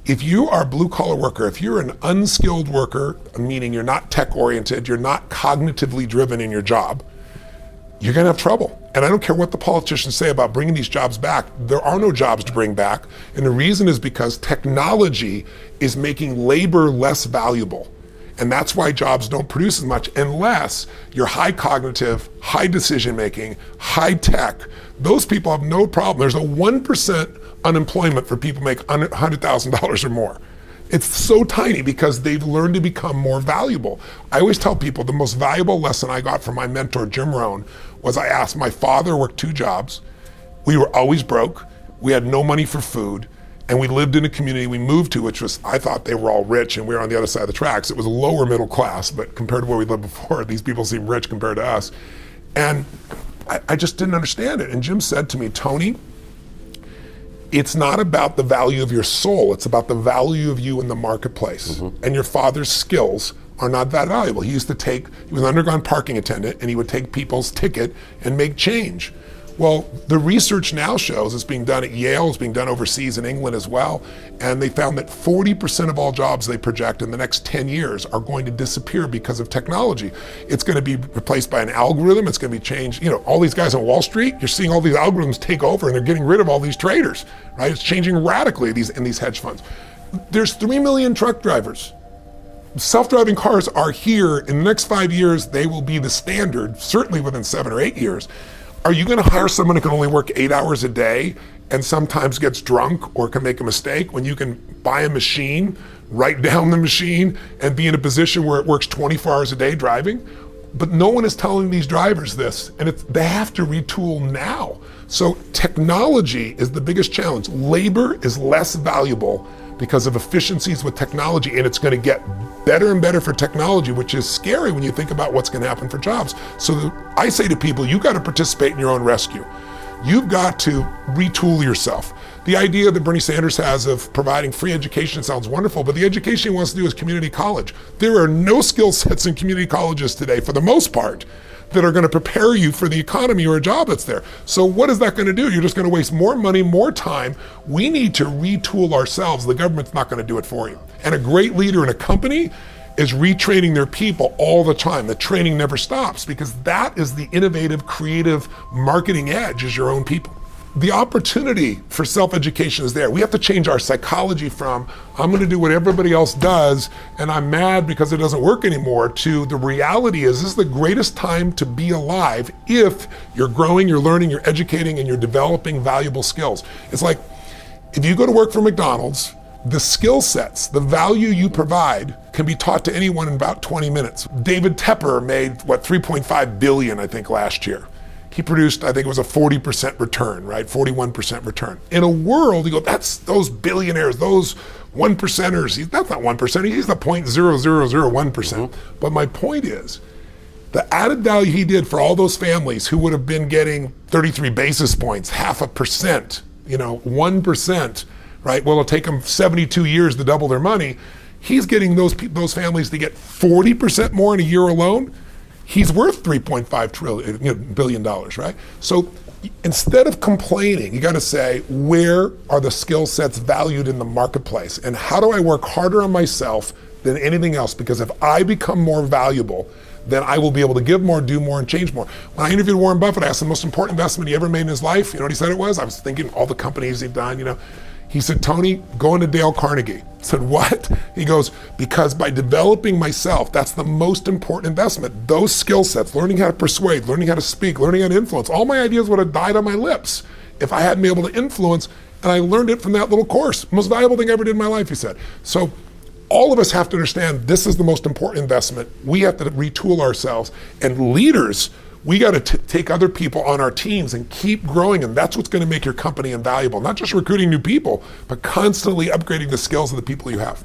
If you are a blue collar worker, if you're an unskilled worker, meaning you're not tech oriented, you're not cognitively driven in your job, you're gonna have trouble. And I don't care what the politicians say about bringing these jobs back, there are no jobs to bring back. And the reason is because technology is making labor less valuable. And that's why jobs don't produce as much unless you're high cognitive, high decision making, high tech. Those people have no problem. There's a 1% unemployment for people who make $100,000 or more. It's so tiny because they've learned to become more valuable. I always tell people the most valuable lesson I got from my mentor, Jim Rohn, was I asked, my father worked 2 jobs. We were always broke. We had no money for food. And we lived in a community we moved to, which was, I thought they were all rich and we were on the other side of the tracks. It was lower middle class, but compared to where we lived before, these people seem rich compared to us. And I just didn't understand it. And Jim said to me, Tony, it's not about the value of your soul, it's about the value of you in the marketplace. And your father's skills are not that valuable. He was an underground parking attendant and he would take people's ticket and make change. Well, the research now shows, it's being done at Yale, it's being done overseas in England as well, and they found that 40% of all jobs they project in the next 10 years are going to disappear because of technology. It's going to be replaced by an algorithm, it's going to be changed. You know, all these guys on Wall Street, you're seeing all these algorithms take over and they're getting rid of all these traders, right? It's changing radically in these hedge funds. There's 3 million truck drivers. Self-driving cars are here. In the next 5 years, they will be the standard, certainly within 7 or 8 years. Are you going to hire someone who can only work 8 hours a day and sometimes gets drunk or can make a mistake when you can buy a machine, write down the machine, and be in a position where it works 24 hours a day driving? But no one is telling these drivers this, and they have to retool now. So technology is the biggest challenge. Labor is less valuable because of efficiencies with technology, and it's going to get better and better for technology, which is scary when you think about what's going to happen for jobs. So I say to people, you got to participate in your own rescue. You've got to retool yourself. The idea that Bernie Sanders has of providing free education sounds wonderful, but the education he wants to do is community college. There are no skill sets in community colleges today, for the most part, that are going to prepare you for the economy or a job that's there. So what is that going to do? You're just going to waste more money, more time. We need to retool ourselves. The government's not going to do it for you. And a great leader in a company is retraining their people all the time. The training never stops because that is the innovative, creative marketing edge, is your own people. The opportunity for self-education is there. We have to change our psychology from, I'm going to do what everybody else does and I'm mad because it doesn't work anymore, to the reality is this is the greatest time to be alive if you're growing, you're learning, you're educating, and you're developing valuable skills. It's like, if you go to work for McDonald's, the skill sets, the value you provide can be taught to anyone in about 20 minutes. David Tepper made, 3.5 billion, I think, last year. He produced, I think it was a 40% return, right? 41% return. In a world, you go, that's those billionaires, those 1%ers. That's not 1%, he's the 0.0001%. But my point is, the added value he did for all those families who would have been getting 33 basis points, 0.5%, 1%, right? Well, it'll take them 72 years to double their money. He's getting those families to get 40% more in a year alone. He's worth $3.5 billion, right? So instead of complaining, you got to say, where are the skill sets valued in the marketplace? And how do I work harder on myself than anything else? Because if I become more valuable, then I will be able to give more, do more, and change more. When I interviewed Warren Buffett, I asked the most important investment he ever made in his life. You know what he said it was? I was thinking all the companies he'd done, He said, Tony, go into Dale Carnegie. I said, what? He goes, because by developing myself, that's the most important investment. Those skill sets, learning how to persuade, learning how to speak, learning how to influence, all my ideas would have died on my lips if I hadn't been able to influence, and I learned it from that little course. Most valuable thing I ever did in my life, he said. So all of us have to understand this is the most important investment. We have to retool ourselves, and leaders, we got to take other people on our teams and keep growing, and that's what's going to make your company invaluable. Not just recruiting new people, but constantly upgrading the skills of the people you have.